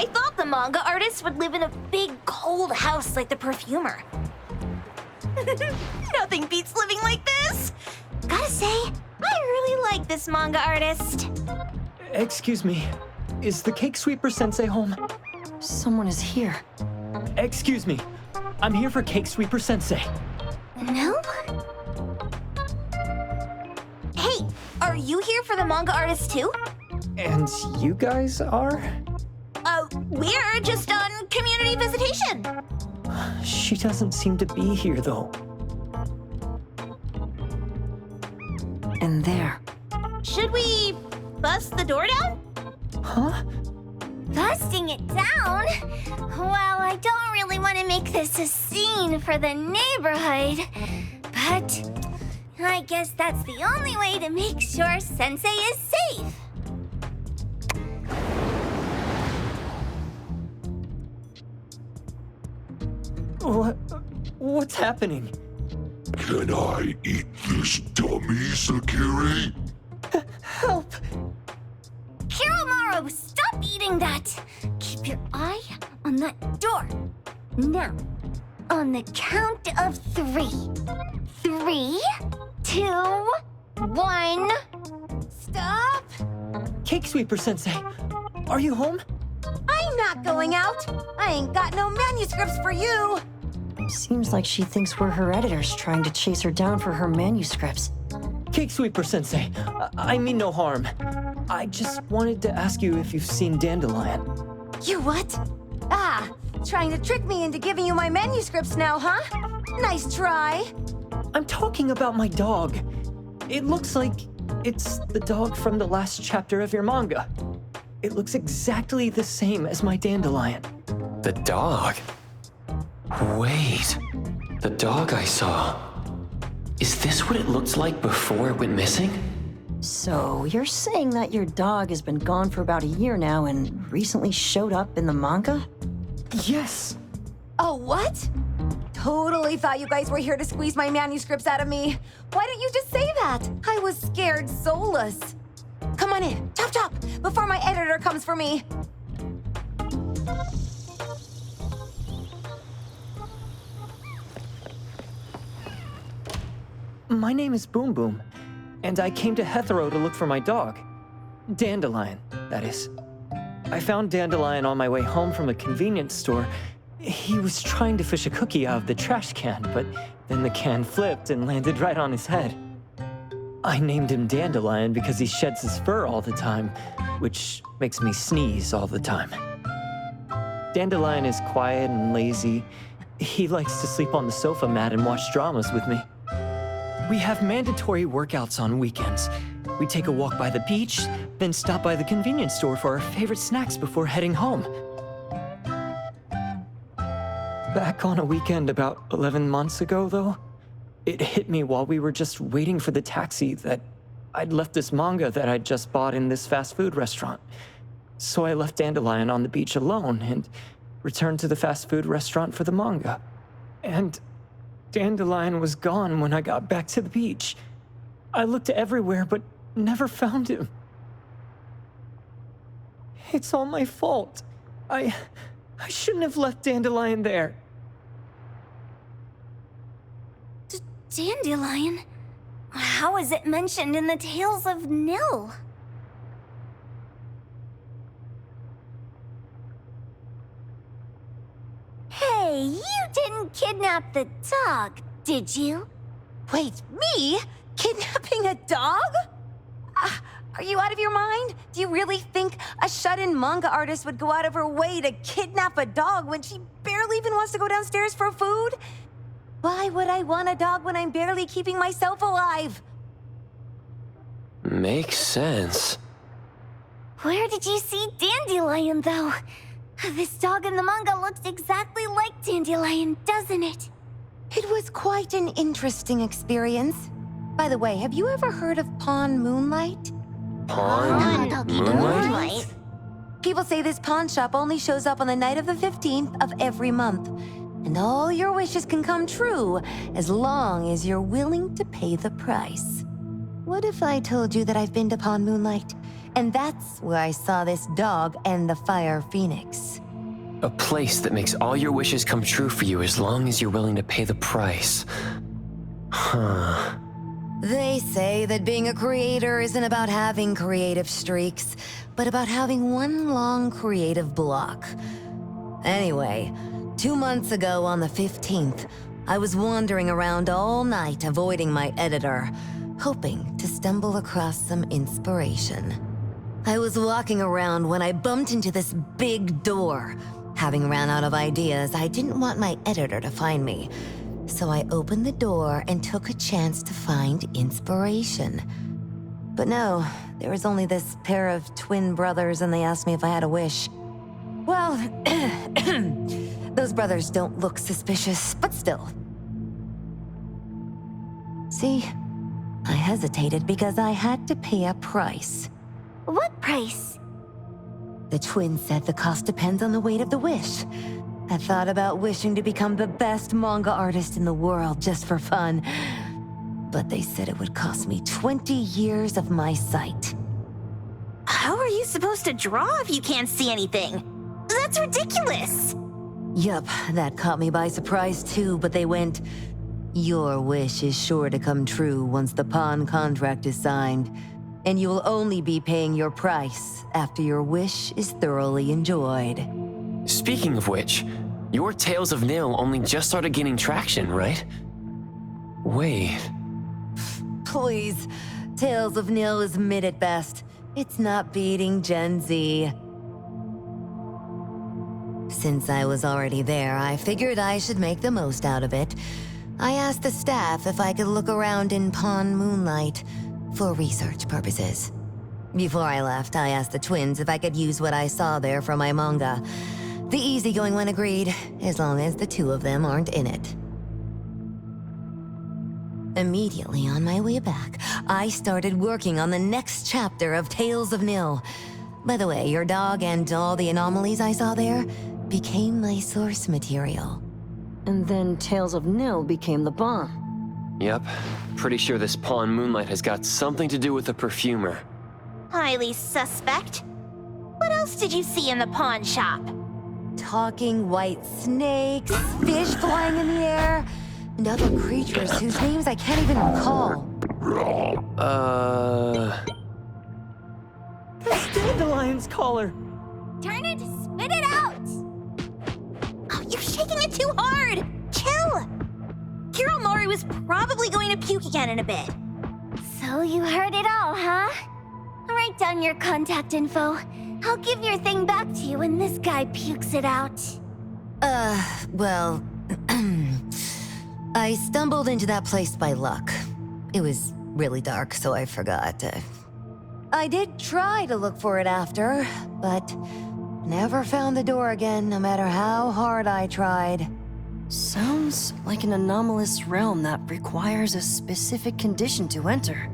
I thought the manga artist would live in a big, cold house like the perfumer. Nothing beats living like this. Gotta say, I really like this manga artist. Excuse me, is the Cake Sweeper Sensei home? Someone is here. Excuse me, I'm here for Cake Sweeper Sensei. No? Hey, are you here for the manga artist too? And you guys are? We're just on community visitation. She doesn't seem to be here, though. And there. Should we bust the door down? Huh? Busting it down? Well, I don't really want to make this a scene for the neighborhood, but I guess that's the only way to make sure Sensei is safe. What's happening? Can I eat this dummy, Sakiri? Help! Kiromaru, stop eating that! Keep your eye on that door. Now, on the count of 3. 3, 2, 1. Stop! Cake Sweeper Sensei, are you home? I'm not going out. I ain't got no manuscripts for you. Seems like she thinks we're her editors trying to chase her down for her manuscripts. Cake Sweeper Sensei, I mean no harm. I just wanted to ask you if you've seen Dandelion. You what? Ah, trying to trick me into giving you my manuscripts now, huh? Nice try. I'm talking about my dog. It looks like it's the dog from the last chapter of your manga. It looks exactly the same as my Dandelion. The dog? Wait, the dog I saw. Is this what it looked like before it went missing? So, you're saying that your dog has been gone for about a year now and recently showed up in the manga? Yes! Oh, what? Totally thought you guys were here to squeeze my manuscripts out of me. Why didn't you just say that? I was scared soulless. Come on in, chop chop, before my editor comes for me. My name is Boom Boom, and I came to Hethero to look for my dog. Dandelion, that is. I found Dandelion on my way home from a convenience store. He was trying to fish a cookie out of the trash can, but then the can flipped and landed right on his head. I named him Dandelion because he sheds his fur all the time, which makes me sneeze all the time. Dandelion is quiet and lazy. He likes to sleep on the sofa mat and watch dramas with me. We have mandatory workouts on weekends. We take a walk by the beach, then stop by the convenience store for our favorite snacks before heading home. Back on a weekend about 11 months ago, though, it hit me while we were just waiting for the taxi that I'd left this manga that I'd just bought in this fast food restaurant. So I left Dandelion on the beach alone and returned to the fast food restaurant for the manga. And Dandelion was gone when I got back to the beach. I looked everywhere, but never found him. It's all my fault. I shouldn't have left Dandelion there. Dandelion? How is it mentioned in the Tales of Nil? Hey, you didn't kidnap the dog, did you? Wait, me? Kidnapping a dog? Are you out of your mind? Do you really think a shut-in manga artist would go out of her way to kidnap a dog when she barely even wants to go downstairs for food? Why would I want a dog when I'm barely keeping myself alive? Makes sense. Where did you see Dandelion, though? This dog in the manga looks exactly like Dandelion, doesn't it? It was quite an interesting experience. By the way, have you ever heard of Pawn Moonlight? Pawn? Moonlight? People say this pawn shop only shows up on the night of the 15th of every month. And all your wishes can come true as long as you're willing to pay the price. What if I told you that I've been to Pawn Moonlight? And that's where I saw this dog and the fire phoenix. A place that makes all your wishes come true for you as long as you're willing to pay the price. Huh. They say that being a creator isn't about having creative streaks, but about having one long creative block. Anyway, 2 months ago on the 15th, I was wandering around all night avoiding my editor, hoping to stumble across some inspiration. I was walking around when I bumped into this big door. Having ran out of ideas, I didn't want my editor to find me. So I opened the door and took a chance to find inspiration. But no, there was only this pair of twin brothers and they asked me if I had a wish. Well, those brothers don't look suspicious, but still. See, I hesitated because I had to pay a price. What price? The twins said the cost depends on the weight of the wish. I thought about wishing to become the best manga artist in the world just for fun. But they said it would cost me 20 years of my sight. How are you supposed to draw if you can't see anything? That's ridiculous! Yup, that caught me by surprise too, but they went, "Your wish is sure to come true once the pawn contract is signed, and you will only be paying your price after your wish is thoroughly enjoyed." Speaking of which, your Tales of Nil only just started gaining traction, right? Wait. Please, Tales of Nil is mid at best. It's not beating Gen Z. Since I was already there, I figured I should make the most out of it. I asked the staff if I could look around in Pawn Moonlight for research purposes. Before I left, I asked the twins if I could use what I saw there for my manga. The easygoing one agreed, as long as the two of them aren't in it. Immediately on my way back, I started working on the next chapter of Tales of Nil. By the way, your dog and all the anomalies I saw there became my source material. And then Tales of Nil became the bomb. Yep. Pretty sure this Pawn Moonlight has got something to do with the perfumer. Highly suspect. What else did you see in the pawn shop? Talking white snakes, fish flying in the air, and other creatures whose names I can't even recall. That's Dandelion's collar. Turn it, spit it out! Oh, you're shaking it too hard! Chill! Kiromori was probably going to puke again in a bit. So you heard it all, huh? I'll write down your contact info. I'll give your thing back to you when this guy pukes it out. Well, I stumbled into that place by luck. It was really dark, so I forgot. I did try to look for it after, but never found the door again, no matter how hard I tried. Sounds like an anomalous realm that requires a specific condition to enter.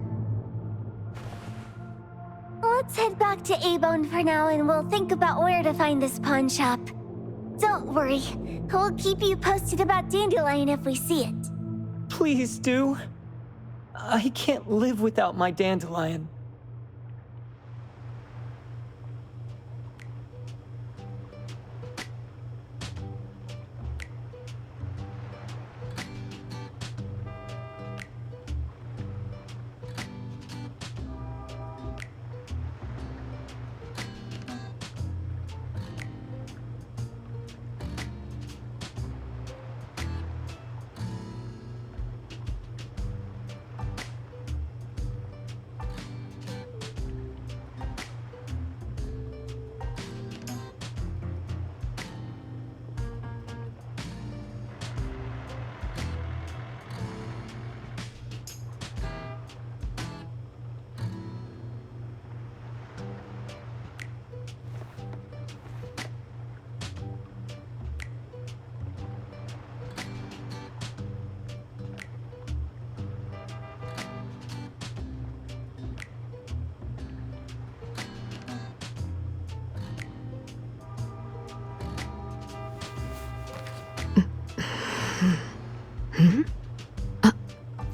Let's head back to A-Bone for now and we'll think about where to find this pawn shop. Don't worry, we'll keep you posted about Dandelion if we see it. Please do. I can't live without my Dandelion.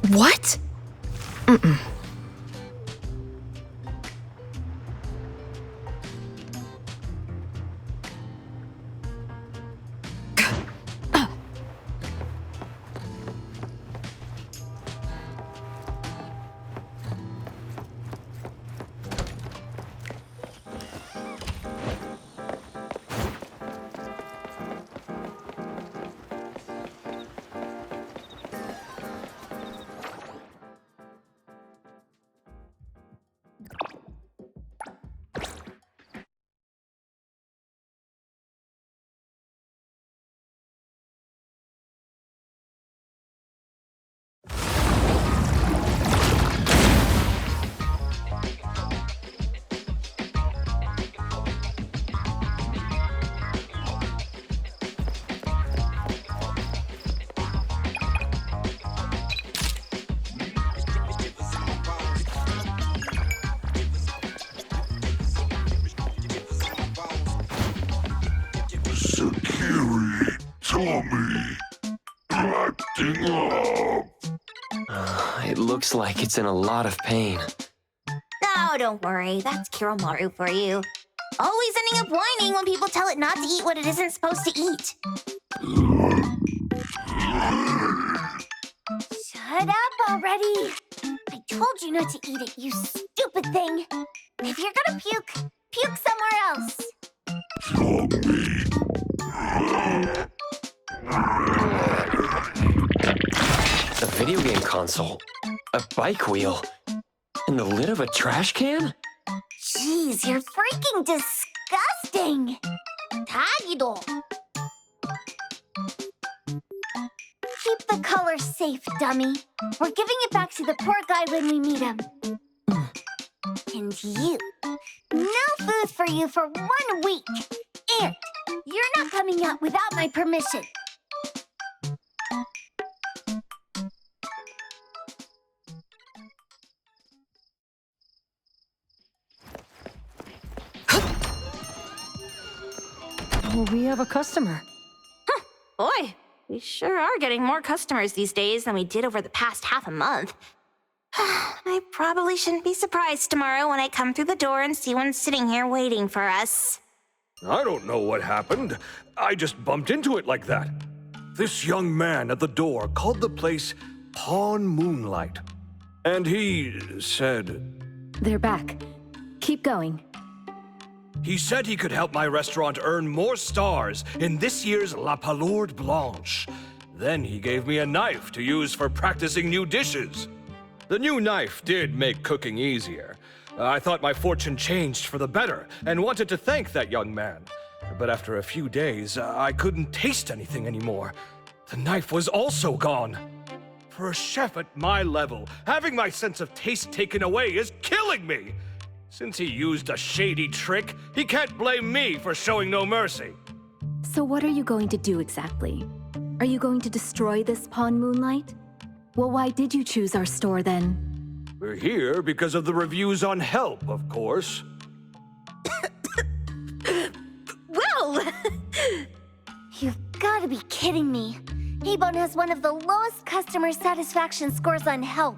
What? Sakiri, Tommy, acting up. It looks like it's in a lot of pain. Oh, don't worry. That's Kiromaru for you. Always ending up whining when people tell it not to eat what it isn't supposed to eat. Shut up already! I told you not to eat it, you stupid thing! If you're gonna puke, puke somewhere else! A video game console, a bike wheel, and the lid of a trash can? Jeez, you're freaking disgusting! Tagido! Keep the color safe, dummy. We're giving it back to the poor guy when we meet him. And you. No food for you for 1 week. And you're not coming out without my permission. Oh, we have a customer. Boy, we sure are getting more customers these days than we did over the past half a month. I probably shouldn't be surprised tomorrow when I come through the door and see one sitting here waiting for us. I don't know what happened. I just bumped into it like that. This young man at the door called the place Pawn Moonlight. And he said... They're back. Keep going. He said he could help my restaurant earn more stars in this year's La Palourde Blanche. Then he gave me a knife to use for practicing new dishes. The new knife did make cooking easier. I thought my fortune changed for the better and wanted to thank that young man. But after a few days, I couldn't taste anything anymore. The knife was also gone. For a chef at my level, having my sense of taste taken away is killing me. Since he used a shady trick, he can't blame me for showing no mercy. So what are you going to do exactly? Are you going to destroy this Pawn Moonlight? Well, why did you choose our store then? We're here because of the reviews on Help, of course. Well, You've got to be kidding me. Hebon has one of the lowest customer satisfaction scores on Help.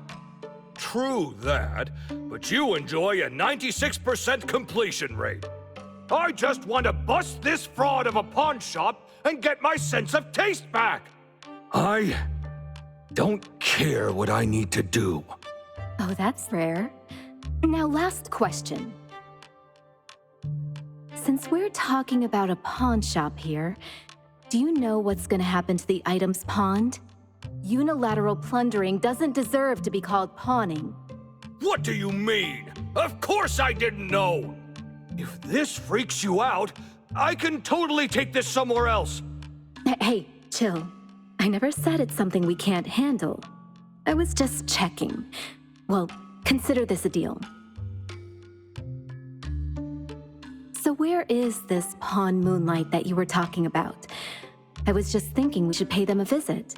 True that, but you enjoy a 96% completion rate. I just want to bust this fraud of a pawn shop and get my sense of taste back. I don't care what I need to do. Oh, that's rare. Now, last question. Since we're talking about a pawn shop here, do you know what's gonna happen to the items pawned? Unilateral plundering doesn't deserve to be called pawning. What do you mean? Of course I didn't know! If this freaks you out, I can totally take this somewhere else. Hey, chill. I never said it's something we can't handle. I was just checking. Well, consider this a deal. So where is this Pawn Moonlight that you were talking about? I was just thinking we should pay them a visit.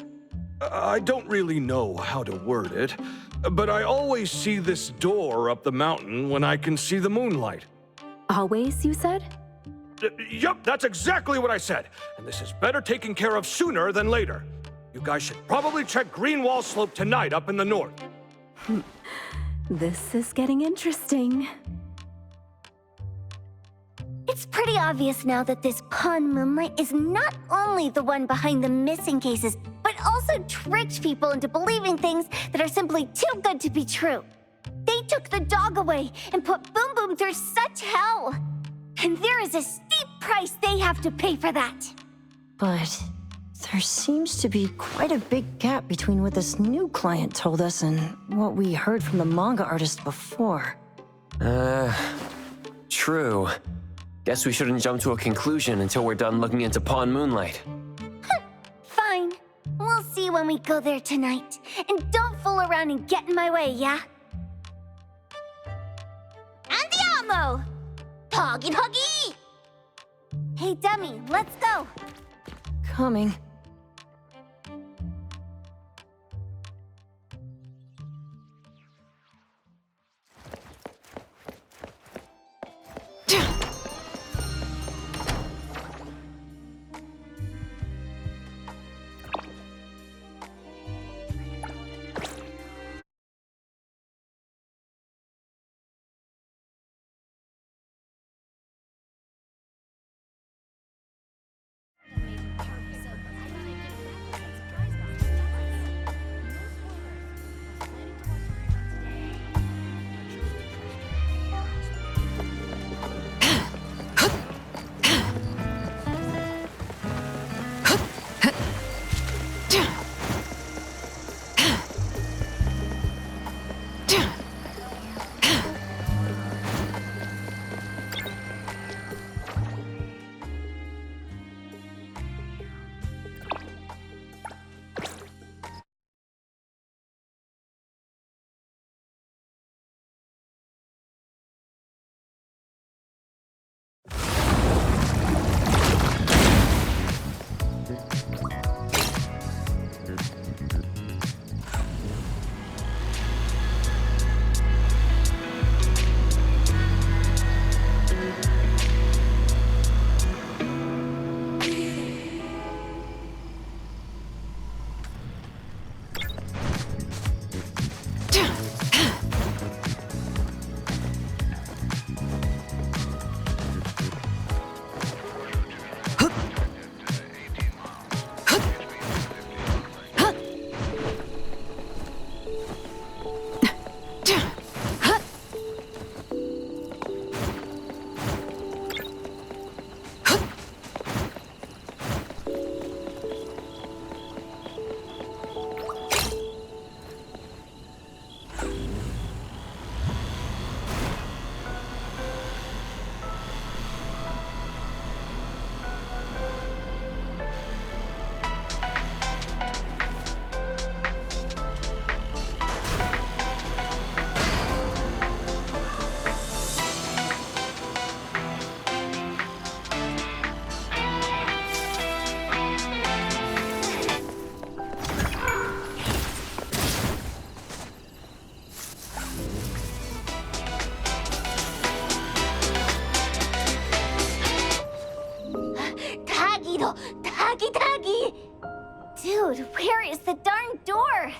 I don't really know how to word it, but I always see this door up the mountain when I can see the moonlight. Always, you said? Yup, that's exactly what I said. And this is better taken care of sooner than later. You guys should probably check Greenwall Slope tonight up in the north. This is getting interesting. It's pretty obvious now that this Pawn Moonlight is not only the one behind the missing cases, but also tricked people into believing things that are simply too good to be true. They took the dog away and put Boom Boom through such hell. And there is a steep price they have to pay for that. But there seems to be quite a big gap between what this new client told us and what we heard from the manga artist before. True. Guess we shouldn't jump to a conclusion until we're done looking into Pawn Moonlight. Fine. We'll see when we go there tonight. And don't fool around and get in my way, yeah? Andiamo! Huggy huggy! Hey, dummy, let's go. Coming. Tagi! Dude, where is the darn door?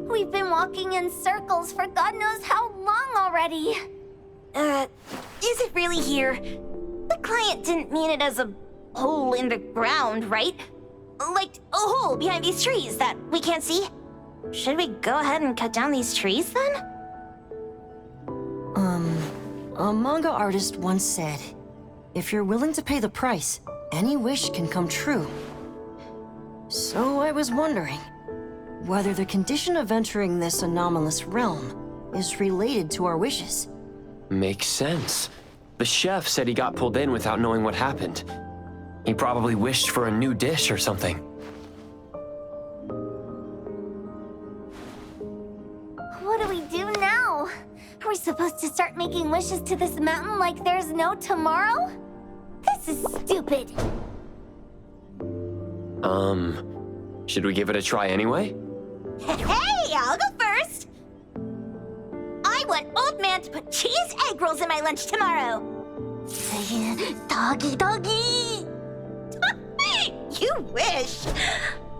We've been walking in circles for God knows how long already. Is it really here? The client didn't mean it as a hole in the ground, right? Like a hole behind these trees that we can't see? Should we go ahead and cut down these trees then? A manga artist once said, if you're willing to pay the price, any wish can come true. So I was wondering whether the condition of entering this anomalous realm is related to our wishes. Makes sense. The chef said he got pulled in without knowing what happened. He probably wished for a new dish or something. What do we do now? Are we supposed to start making wishes to this mountain like there's no tomorrow? This is stupid. Should we give it a try anyway? Hey, I'll go first! I want Old Man to put cheese egg rolls in my lunch tomorrow. Doggy! You wish!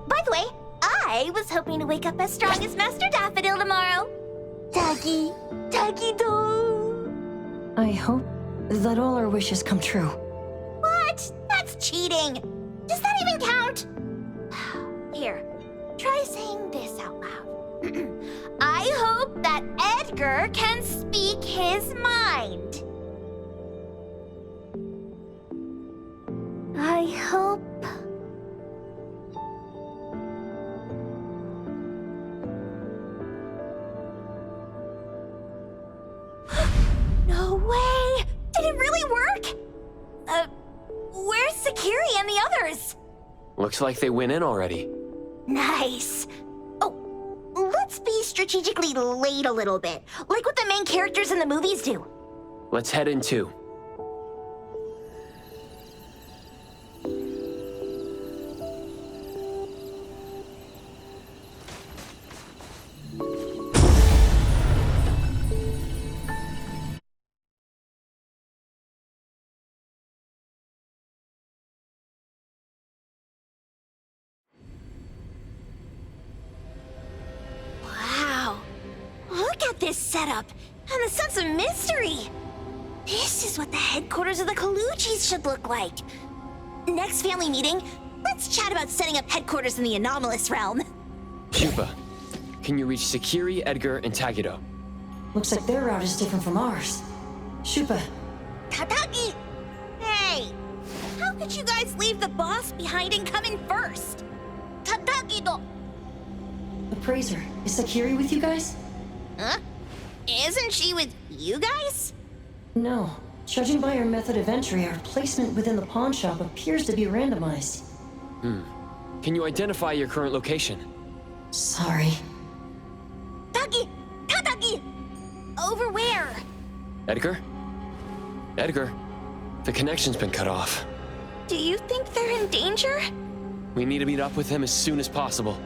By the way, I was hoping to wake up as strong as Master Daffodil tomorrow. Doggy do. I hope that all our wishes come true. What? That's cheating! Does that even count? Here, try saying this out loud. I hope that Edgar can speak his mind. I hope... No way! Did it really work? Where's Sakiri and the others? Looks like they went in already. Nice. Oh, let's be strategically late a little bit, like what the main characters in the movies do. Let's head in too. Wow. Look at this setup and the sense of mystery. This is what the headquarters of the Kaluchis should look like. Next family meeting, let's chat about setting up headquarters in the anomalous realm. Shupa, can you reach Sakiri, Edgar, and Tagido? Looks like their route is different from ours. Shupa, Tatagi! Hey! How could you guys leave the boss behind and come in first? Tatagi-do! Appraiser, is Sakiri with you guys? Huh? Isn't she with you guys? No. Judging by our method of entry, our placement within the pawn shop appears to be randomized. Can you identify your current location? Sorry. Tatagi! Over where? Edgar? Edgar, the connection's been cut off. Do you think they're in danger? We need to meet up with him as soon as possible.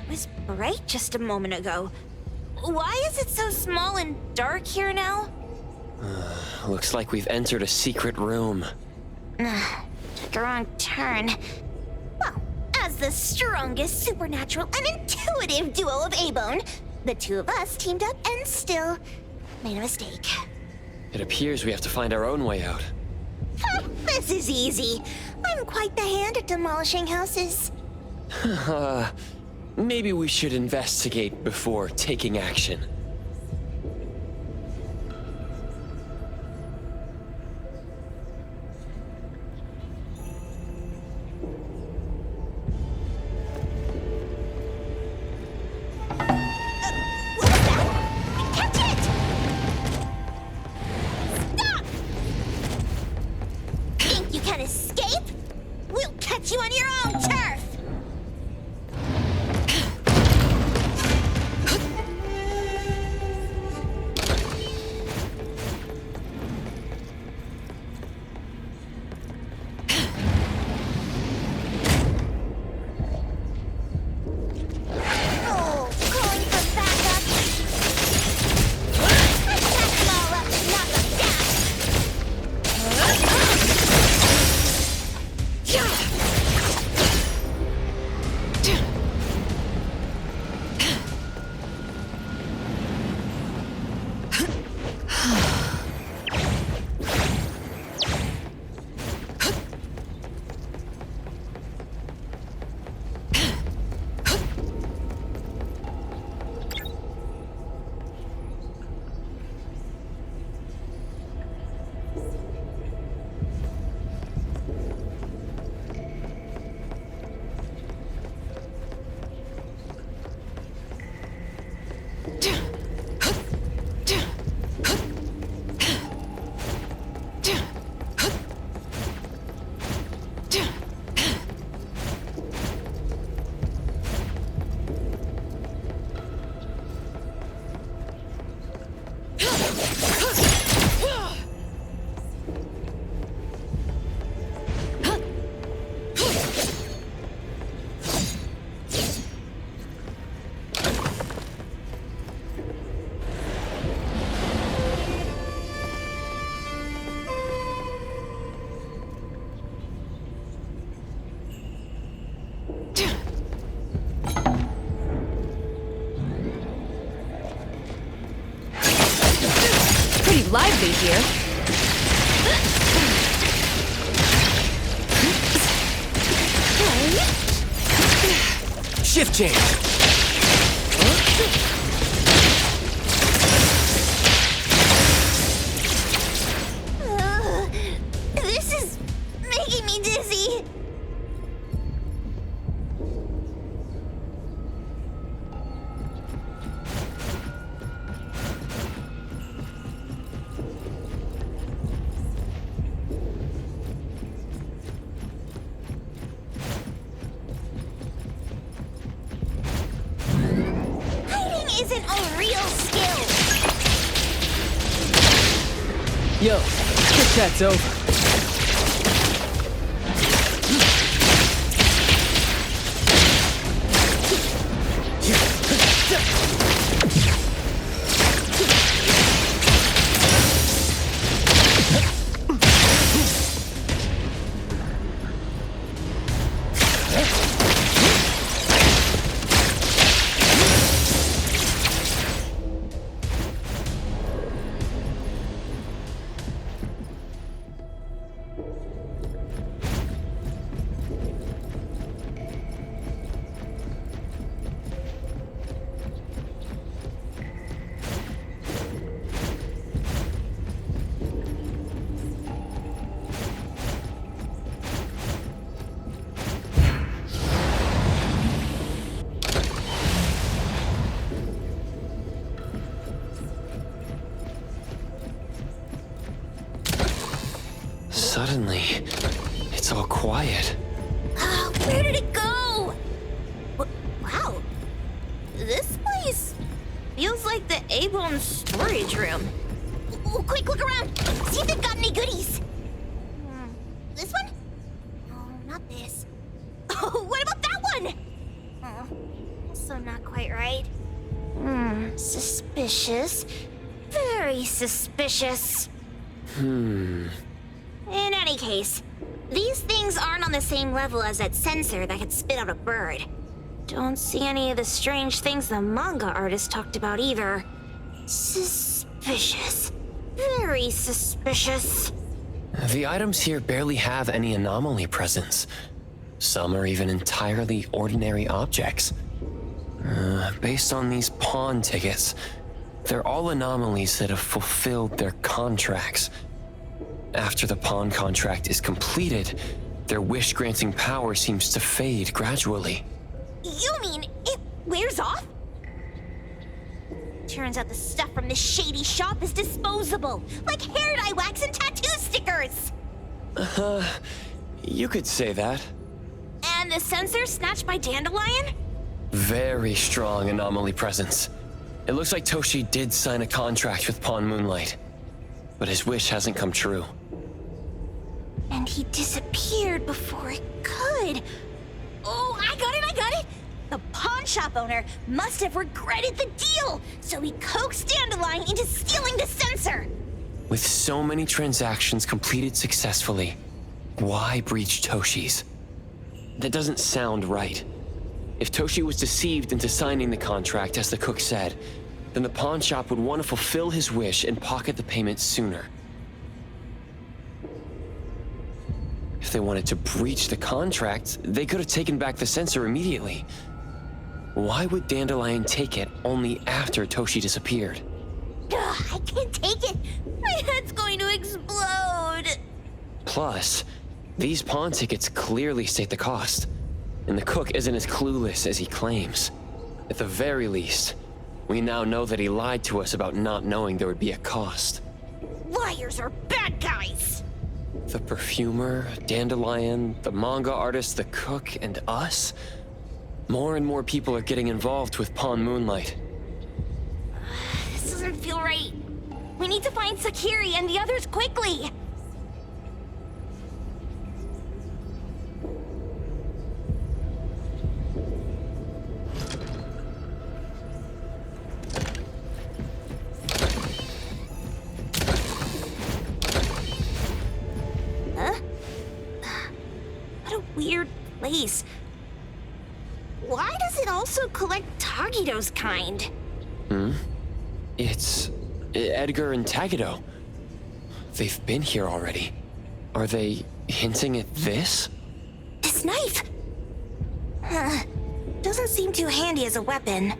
was bright just a moment ago. Why is it so small and dark here now? Looks like we've entered a secret room. Took a wrong turn. Well, as the strongest supernatural and intuitive duo of A-Bone, the two of us teamed up and still made a mistake. It appears we have to find our own way out. This is easy. I'm quite the hand at demolishing houses. Maybe we should investigate before taking action. You on your own turf! Oh, calling for backup. Let's pack them all up and knock them lively here. Shift change! This is making me dizzy. Isn't a real skill. Yo, this chat's over. Suddenly, it's all quiet. Where did it go? Wow. This place feels like the A-Bone storage room. Quick, look around. See if they've got any goodies. This one? No, not this. Oh, what about that one? also not quite right. Suspicious. Very suspicious. In any case, these things aren't on the same level as that sensor that could spit out a bird. Don't see any of the strange things the manga artist talked about either. Suspicious. Very suspicious. The items here barely have any anomaly presence. Some are even entirely ordinary objects. Based on these pawn tickets, they're all anomalies that have fulfilled their contracts. After the pawn contract is completed, their wish-granting power seems to fade gradually. You mean it wears off? Turns out the stuff from this shady shop is disposable, like hair dye wax and tattoo stickers! You could say that. And the sensor snatched by Dandelion? Very strong anomaly presence. It looks like Toshi did sign a contract with Pawn Moonlight, but his wish hasn't come true. And he disappeared before it could. Oh, I got it! The pawn shop owner must have regretted the deal, so he coaxed Dandelion into stealing the sensor. With so many transactions completed successfully, why breach Toshi's? That doesn't sound right. If Toshi was deceived into signing the contract, as the cook said, then the pawn shop would want to fulfill his wish and pocket the payment sooner. If they wanted to breach the contract, they could have taken back the sensor immediately. Why would Dandelion take it only after Toshi disappeared? Ugh, I can't take it. My head's going to explode. Plus, these pawn tickets clearly state the cost, and the cook isn't as clueless as he claims. At the very least, we now know that he lied to us about not knowing there would be a cost. Liars are bad guys. The perfumer, Dandelion, the manga artist, the cook, and us? More and more people are getting involved with Pawn Moonlight. This doesn't feel right. We need to find Sakiri and the others quickly. Huh? What a weird place. Why does it also collect Tagido's kind? It's Edgar and Tagido. They've been here already. Are they hinting at this? This knife! Doesn't seem too handy as a weapon.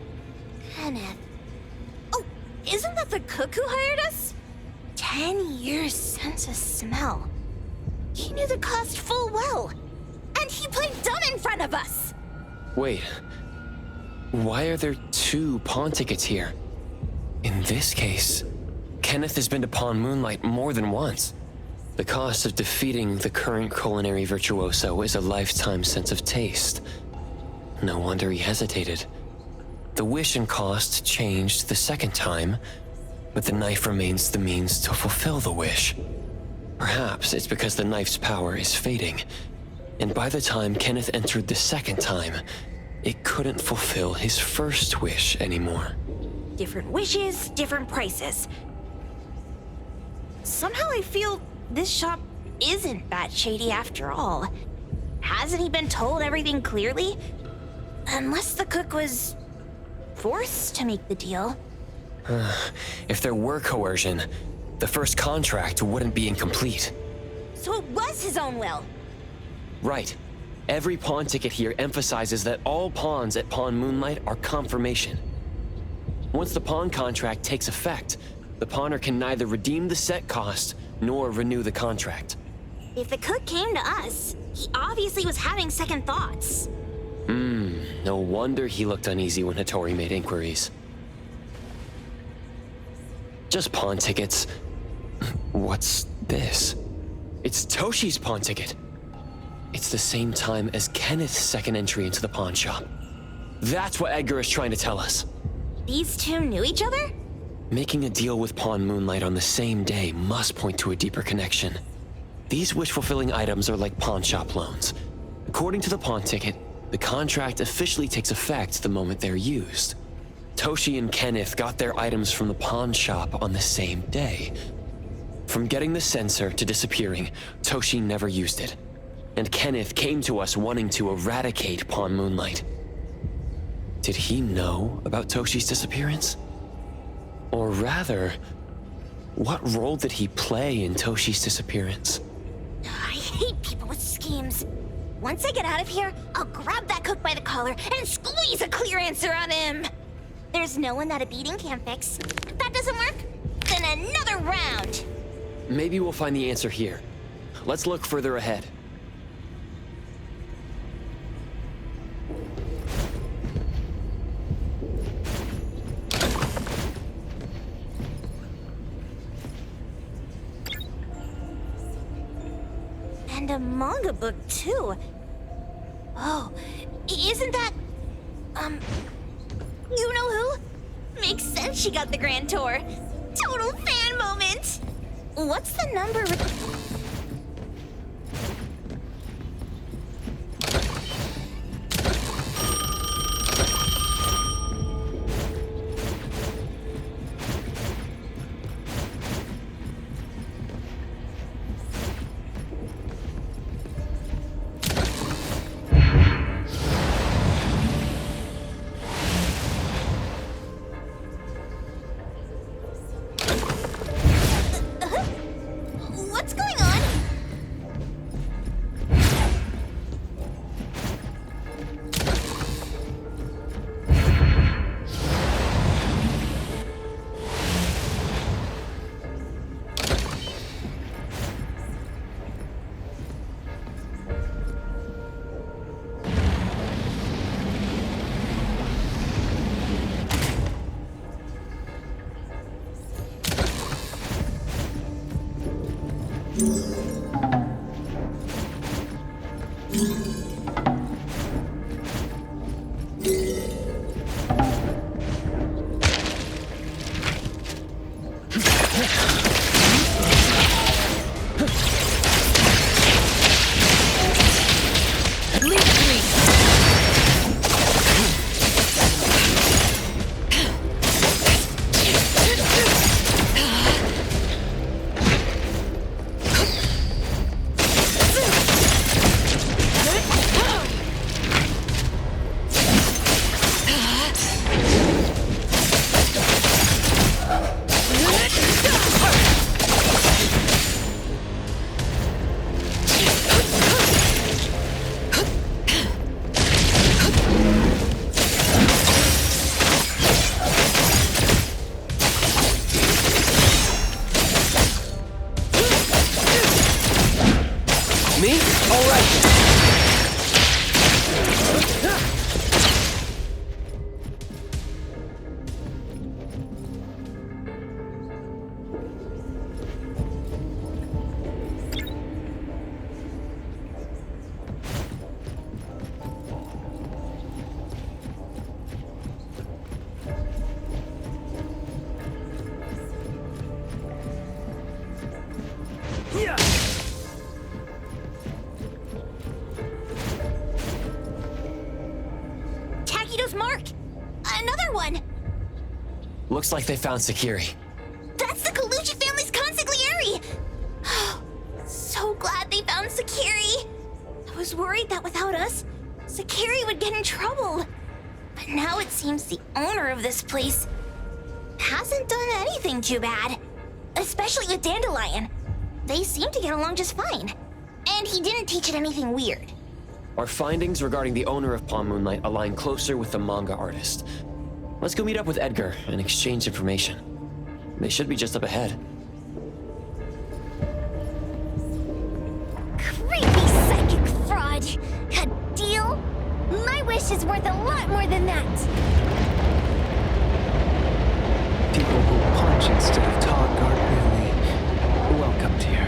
Kenneth. Oh, isn't that the cook who hired us? 10 years sense of smell. He knew the cost full well. And he played dumb in front of us! Wait. Why are there 2 pawn tickets here? In this case, Kenneth has been to Pawn Moonlight more than once. The cost of defeating the current culinary virtuoso is a lifetime sense of taste. No wonder he hesitated. The wish and cost changed the second time, but the knife remains the means to fulfill the wish. Perhaps it's because the knife's power is fading, and by the time Kenneth entered the second time, it couldn't fulfill his first wish anymore. Different wishes, different prices. Somehow I feel this shop isn't that shady after all. Hasn't he been told everything clearly? Unless the cook was forced to make the deal. If there were coercion, the first contract wouldn't be incomplete. So it was his own will. Right. Every pawn ticket here emphasizes that all pawns at Pawn Moonlight are confirmation. Once the pawn contract takes effect, the pawner can neither redeem the set cost nor renew the contract. If the cook came to us, he obviously was having second thoughts. No wonder he looked uneasy when Hattori made inquiries. Just pawn tickets. What's this? It's Toshi's pawn ticket. It's the same time as Kenneth's second entry into the pawn shop. That's what Edgar is trying to tell us. These 2 knew each other? Making a deal with Pawn Moonlight on the same day must point to a deeper connection. These wish-fulfilling items are like pawn shop loans. According to the pawn ticket, The contract officially takes effect the moment they're used. Toshi and Kenneth got their items from the pawn shop on the same day. From getting the sensor to disappearing, Toshi never used it. And Kenneth came to us wanting to eradicate Pawn Moonlight. Did he know about Toshi's disappearance? Or rather, what role did he play in Toshi's disappearance? I hate people with schemes. Once I get out of here, I'll grab that cook by the collar and squeeze a clear answer on him. There's no one that a beating can't fix. If that doesn't work, then another round. Maybe we'll find the answer here. Let's look further ahead. And a manga book, too. Oh, isn't that... you know who? Makes sense she got the grand tour. Total fan moment! What's the number... What's going on? Me? All right. Takido's mark! Another one! Looks like they found Sakiri. That's the Colucci family's consigliere! So glad they found Sakiri! I was worried that without us, Sakiri would get in trouble. But now it seems the owner of this place hasn't done anything too bad. Especially with Dandelion. They seem to get along just fine. And he didn't teach it anything weird. Our findings regarding the owner of Pawn Moonlight align closer with the manga artist. Let's go meet up with Edgar and exchange information. They should be just up ahead. Creepy psychic fraud! A deal? My wish is worth a lot more than that! People who punch instead of talk aren't really welcomed here.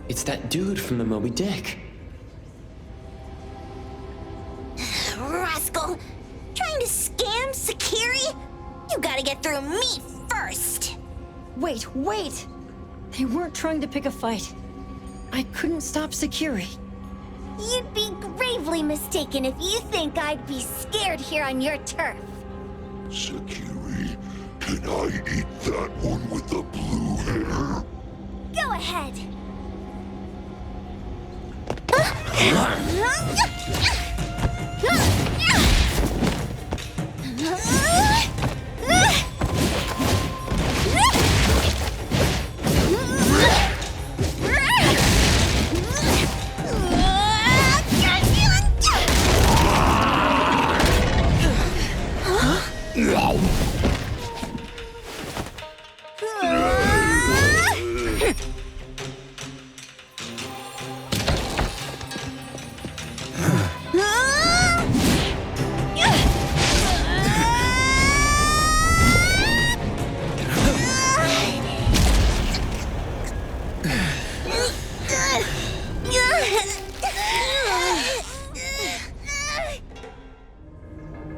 It's that dude from the Moby Dick. Rascal! Trying to scam Sakiri? You gotta get through me Wait! They weren't trying to pick a fight. I couldn't stop Sakiri. You'd be gravely mistaken if you think I'd be scared here on your turf. Sakiri, can I eat that one with the blue hair? Go ahead.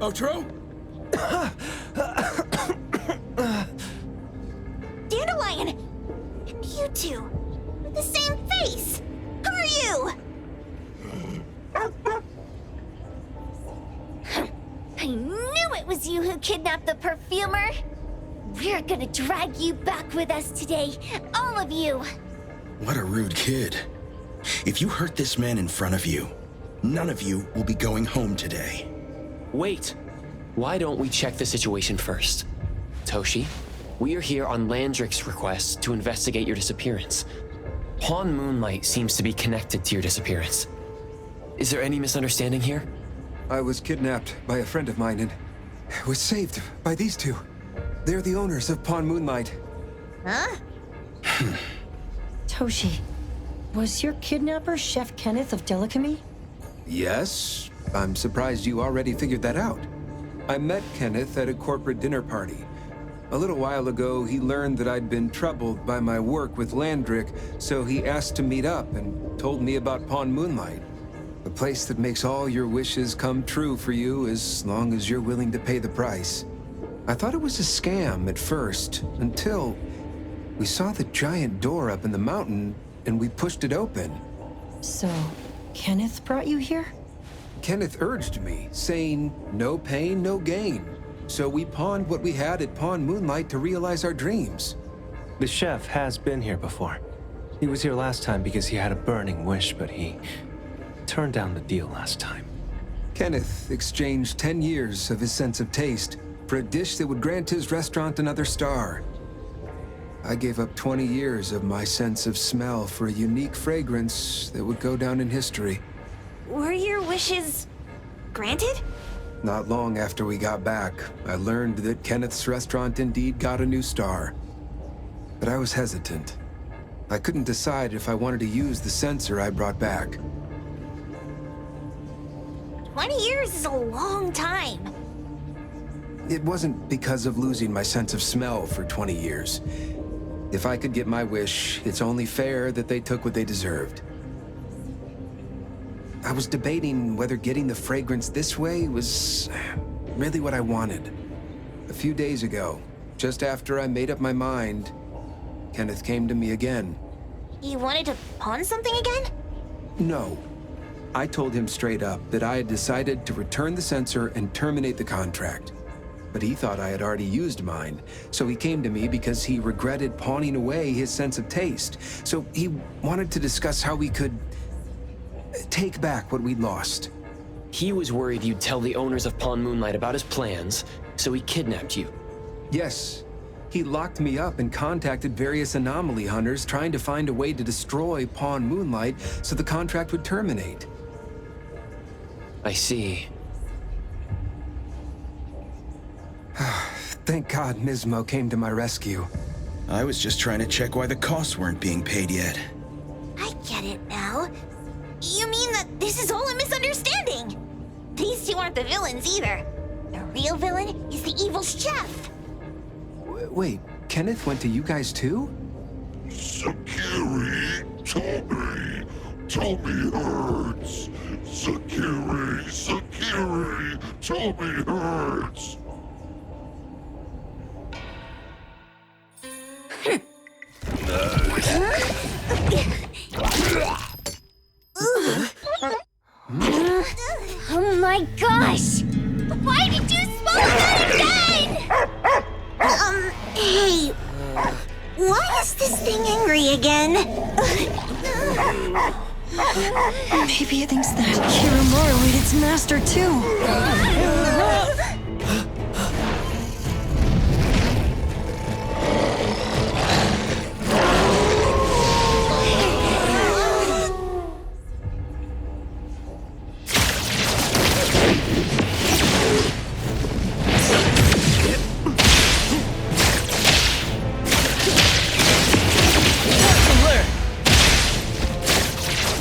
Outro? Dandelion! And you two, with the same face! Who are you? I knew it was you who kidnapped the perfumer! We're gonna drag you back with us today, all of you! What a rude kid. If you hurt this man in front of you, none of you will be going home today. Wait! Why don't we check the situation first? Toshi, we are here on Landrick's request to investigate your disappearance. Pawn Moonlight seems to be connected to your disappearance. Is there any misunderstanding here? I was kidnapped by a friend of mine and was saved by these two. They're the owners of Pawn Moonlight. Huh? Toshi, was your kidnapper Chef Kenneth of Delicamy? Yes, I'm surprised you already figured that out. I met Kenneth at a corporate dinner party. A little while ago, he learned that I'd been troubled by my work with Landrick, so he asked to meet up and told me about Pawn Moonlight. A place that makes all your wishes come true for you as long as you're willing to pay the price. I thought it was a scam at first, until we saw the giant door up in the mountain and we pushed it open. So, Kenneth brought you here? Kenneth urged me, saying, no pain, no gain. So we pawned what we had at Pawn Moonlight to realize our dreams. The chef has been here before. He was here last time because he had a burning wish, but he turned down the deal last time. Kenneth exchanged 10 years of his sense of taste for a dish that would grant his restaurant another star. I gave up 20 years of my sense of smell for a unique fragrance that would go down in history. Were your wishes granted? Not long after we got back, I learned that Kenneth's restaurant indeed got a new star. But I was hesitant. I couldn't decide if I wanted to use the sensor I brought back. 20 years is a long time. It wasn't because of losing my sense of smell for 20 years. If I could get my wish, it's only fair that they took what they deserved. I was debating whether getting the fragrance this way was really what I wanted. A few days ago, just after I made up my mind, Kenneth came to me again. You wanted to pawn something again? No. I told him straight up that I had decided to return the sensor and terminate the contract. But he thought I had already used mine, so he came to me because he regretted pawning away his sense of taste. So he wanted to discuss how we could take back what we'd lost. He was worried you'd tell the owners of Pawn Moonlight about his plans, so he kidnapped you. Yes. He locked me up and contacted various anomaly hunters trying to find a way to destroy Pawn Moonlight so the contract would terminate. I see. Thank God Mismo came to my rescue. I was just trying to check why the costs weren't being paid yet. I get it now. You mean that this is all a misunderstanding? These two aren't the villains either. The real villain is the evil chef. Wait, Kenneth went to you guys too? Sakiri, Tommy hurts. Sakiri, Tommy hurts. Oh my gosh! Why did you smoke that again? Hey, why is this thing angry again? Maybe it thinks that Kiramura ate its master too.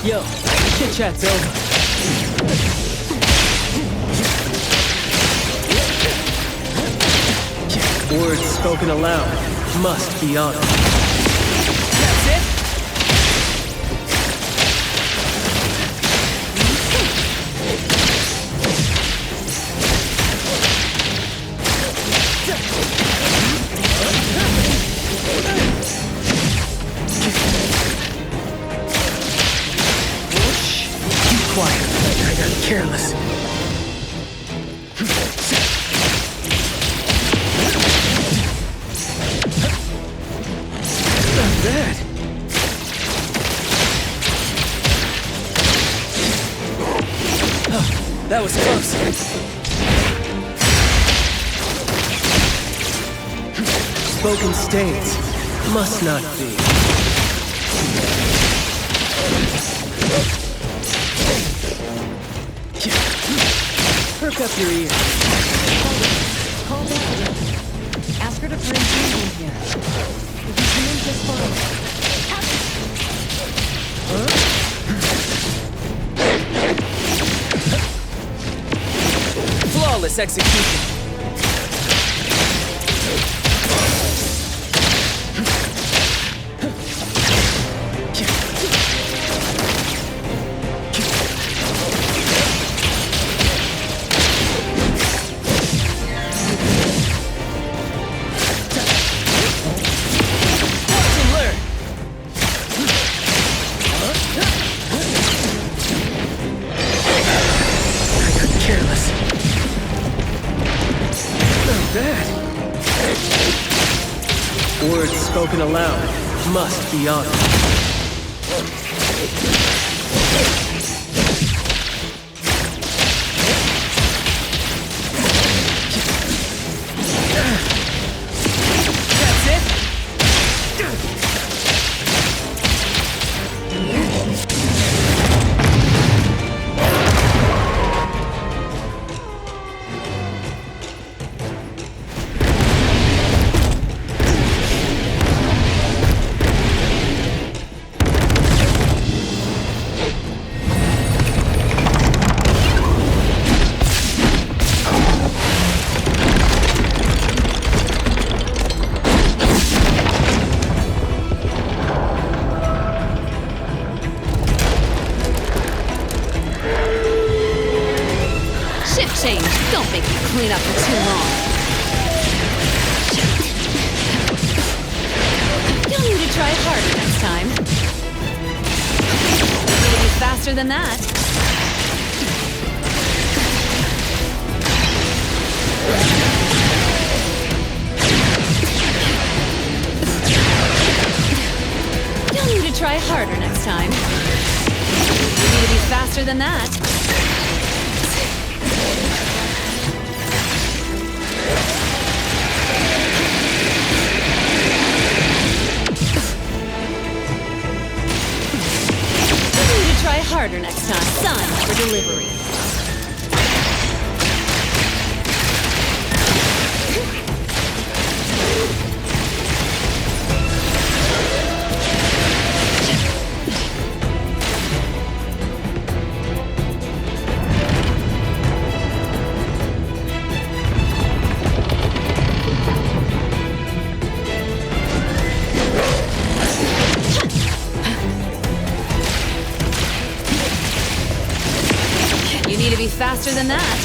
Yo, chit-chat's over. Words spoken aloud must be honored. That's it? Quiet. I got careless. Not bad. Oh, that was close. Spoken states must not be. Perk up your ears. Call down. Ask her to bring you in here. If you come in just fine. Flawless execution. Words spoken aloud must be honored. That's it? Change. Don't make me clean up for too long. You'll need to try harder next time. It'll be faster than that. You'll need to try harder next time. You need to be faster than that. Try harder next time. Sign for delivery. Faster than that.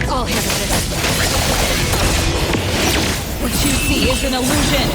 I'll handle this. What you see is an illusion.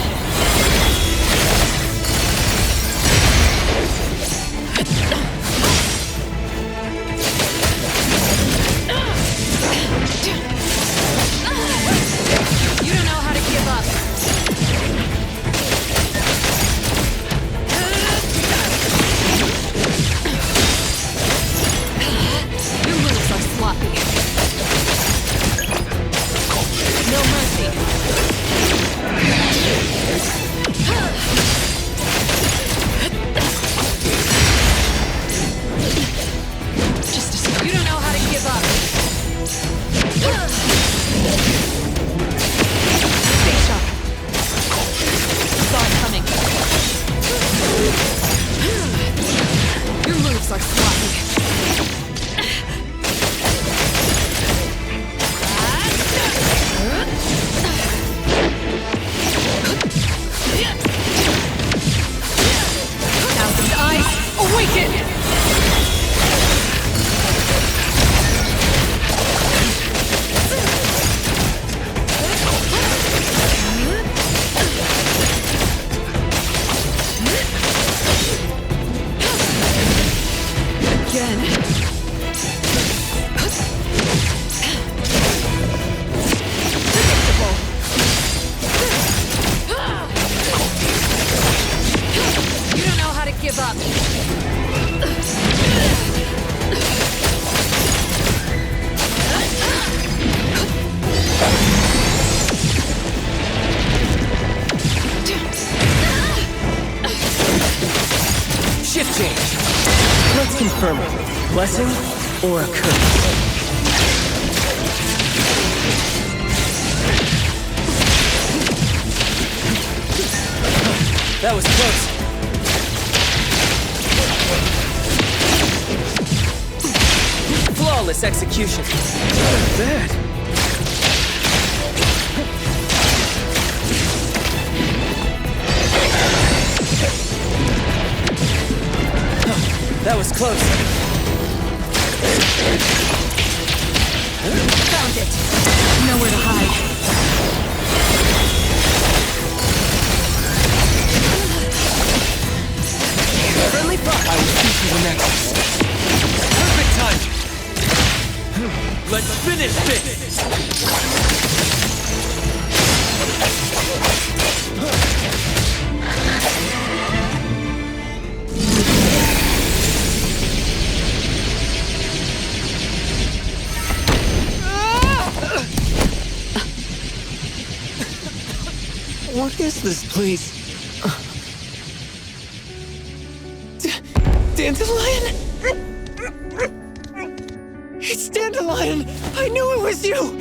confirm it. Blessing or a curse? That was close. Flawless execution. What is that? That was close. Found it. Nowhere to hide. Friendly fire. I will shoot you the next. Perfect time. Let's finish this. What is this place? Dandelion? It's Dandelion! I knew it was you!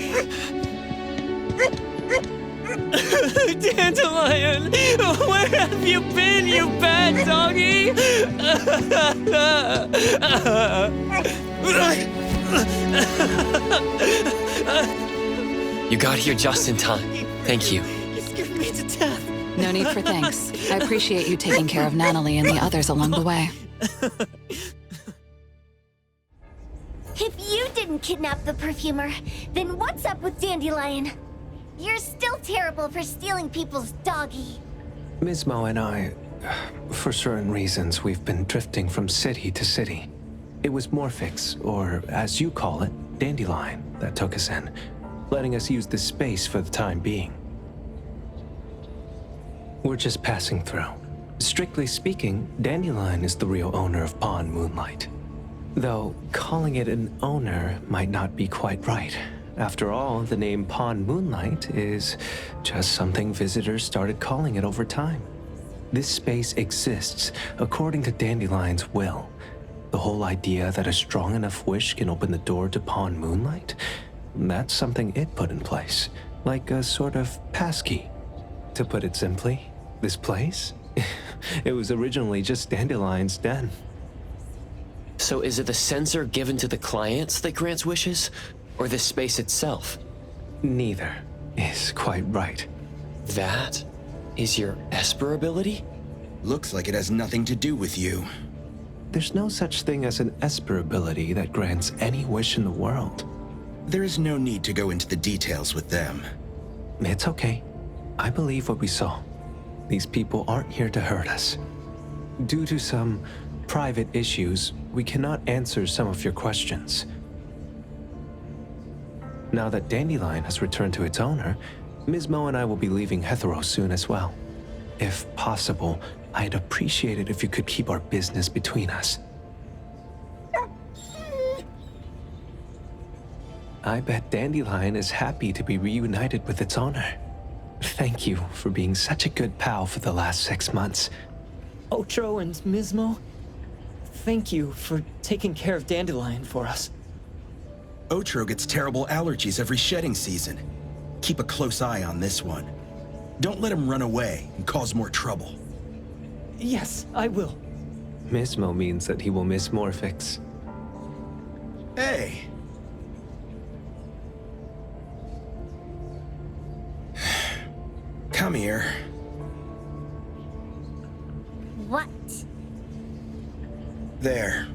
Dandelion! Where have you been, you bad doggy? You got here just in time. Thank you. You scared me to death. No need for thanks. I appreciate you taking care of Natalie and the others along the way. If you didn't kidnap the perfumer, then what's up with Dandelion? You're still terrible for stealing people's doggy. Ms. Mo and I, for certain reasons, we've been drifting from city to city. It was Morphix, or as you call it, Dandelion, that took us in, letting us use this space for the time being. We're just passing through. Strictly speaking, Dandelion is the real owner of Pawn Moonlight. Though, calling it an owner might not be quite right. After all, the name Pawn Moonlight is just something visitors started calling it over time. This space exists according to Dandelion's will. The whole idea that a strong enough wish can open the door to Pawn Moonlight? That's something it put in place, like a sort of passkey. To put it simply, this place? It was originally just Dandelion's den. So is it the sensor given to the clients that grants wishes, or the space itself? Neither is quite right. That is your Esper ability? Looks like it has nothing to do with you. There's no such thing as an Esper ability that grants any wish in the world. There is no need to go into the details with them. It's okay. I believe what we saw. These people aren't here to hurt us. Due to some private issues, we cannot answer some of your questions. Now that Dandelion has returned to its owner, Ms. Mo and I will be leaving Hetero soon as well. If possible, I'd appreciate it if you could keep our business between us. I bet Dandelion is happy to be reunited with its owner. Thank you for being such a good pal for the last 6 months. Otro and Mismo, thank you for taking care of Dandelion for us. Otro gets terrible allergies every shedding season. Keep a close eye on this one. Don't let him run away and cause more trouble. Yes, I will. Mismo means that he will miss Morphix. Hey! Come here. What? There.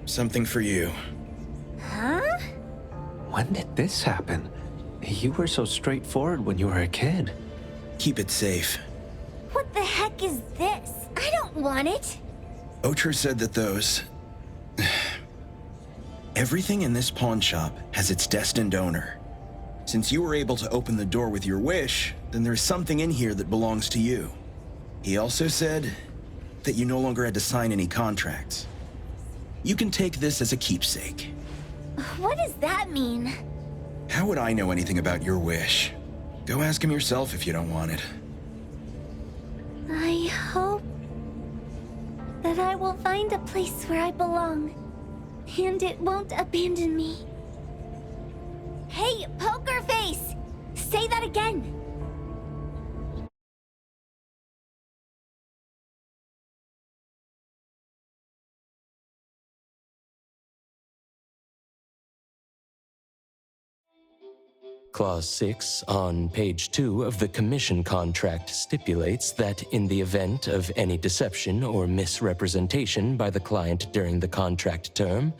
Something for you. Huh? When did this happen? You were so straightforward when you were a kid. Keep it safe. What the heck is this? I don't want it. Otro said that those... Everything in this pawn shop has its destined owner. Since you were able to open the door with your wish, then there's something in here that belongs to you. He also said that you no longer had to sign any contracts. You can take this as a keepsake. What does that mean? How would I know anything about your wish? Go ask him yourself if you don't want it. I hope that I will find a place where I belong. And it won't abandon me. Hey, Poker Face! Say that again! Clause 6 on page 2 of the commission contract stipulates that in the event of any deception or misrepresentation by the client during the contract term,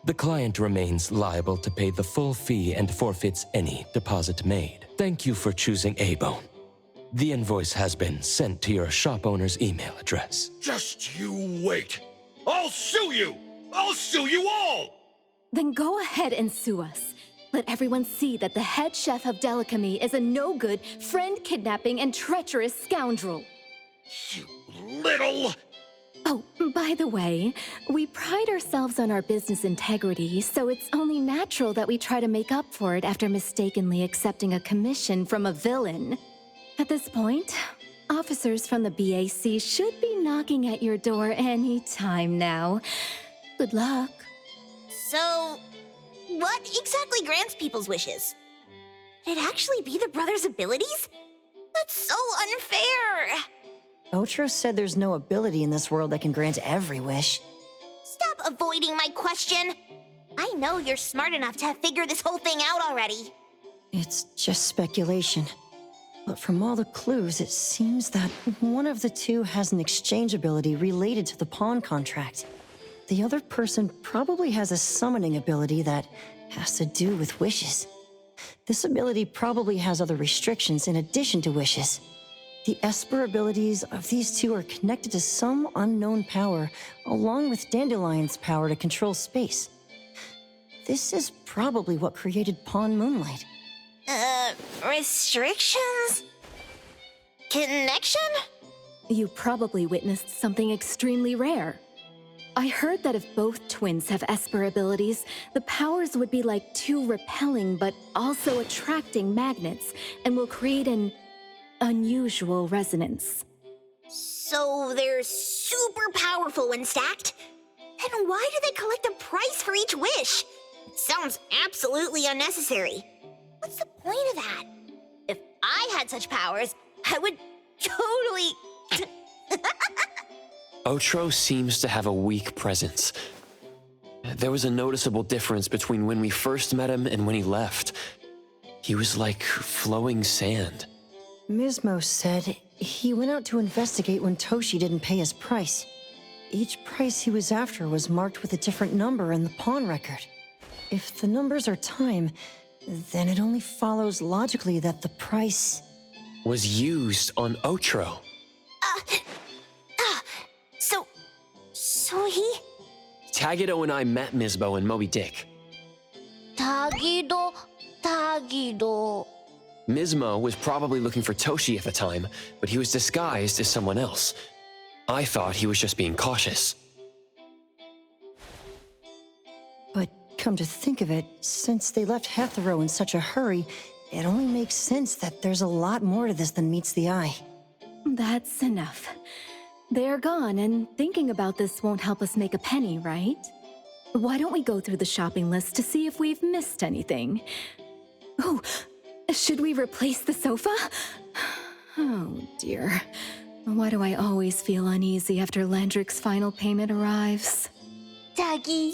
the client remains liable to pay the full fee and forfeits any deposit made. Thank you for choosing A-Bone. The invoice has been sent to your shop owner's email address. Just you wait. I'll sue you! I'll sue you all! Then go ahead and sue us. Let everyone see that the head chef of Delicamy is a no-good, friend-kidnapping, and treacherous scoundrel. You little... Oh, by the way, we pride ourselves on our business integrity, so it's only natural that we try to make up for it after mistakenly accepting a commission from a villain. At this point, officers from the BAC should be knocking at your door any time now. Good luck. So, what exactly grants people's wishes? Could it actually be the brothers' abilities? That's so unfair! Ocho said there's no ability in this world that can grant every wish. Stop avoiding my question! I know you're smart enough to have figured this whole thing out already. It's just speculation. But from all the clues, it seems that one of the two has an exchange ability related to the pawn contract. The other person probably has a summoning ability that has to do with wishes. This ability probably has other restrictions in addition to wishes. The Esper abilities of these two are connected to some unknown power, along with Dandelion's power to control space. This is probably what created Pawn Moonlight. Restrictions? Connection? You probably witnessed something extremely rare. I heard that if both twins have Esper abilities, the powers would be like two repelling but also attracting magnets, and will create an unusual resonance. So they're super powerful when stacked? And why do they collect a price for each wish? It sounds absolutely unnecessary. What's the point of that? If I had such powers, I would totally... Ocho seems to have a weak presence. There was a noticeable difference between when we first met him and when he left. He was like flowing sand. Mismo said he went out to investigate when Toshi didn't pay his price. Each price he was after was marked with a different number in the pawn record. If the numbers are time, then it only follows logically that the price... was used on Ocho. So he... Tagido and I met Misbo and Moby Dick. Tagido. Mismo was probably looking for Toshi at the time, but he was disguised as someone else. I thought he was just being cautious. But come to think of it, since they left Hethero in such a hurry, it only makes sense that there's a lot more to this than meets the eye. That's enough. They're gone, and thinking about this won't help us make a penny, right? Why don't we go through the shopping list to see if we've missed anything? Oh, should we replace the sofa? Oh dear. Why do I always feel uneasy after Landrick's final payment arrives? Tagido.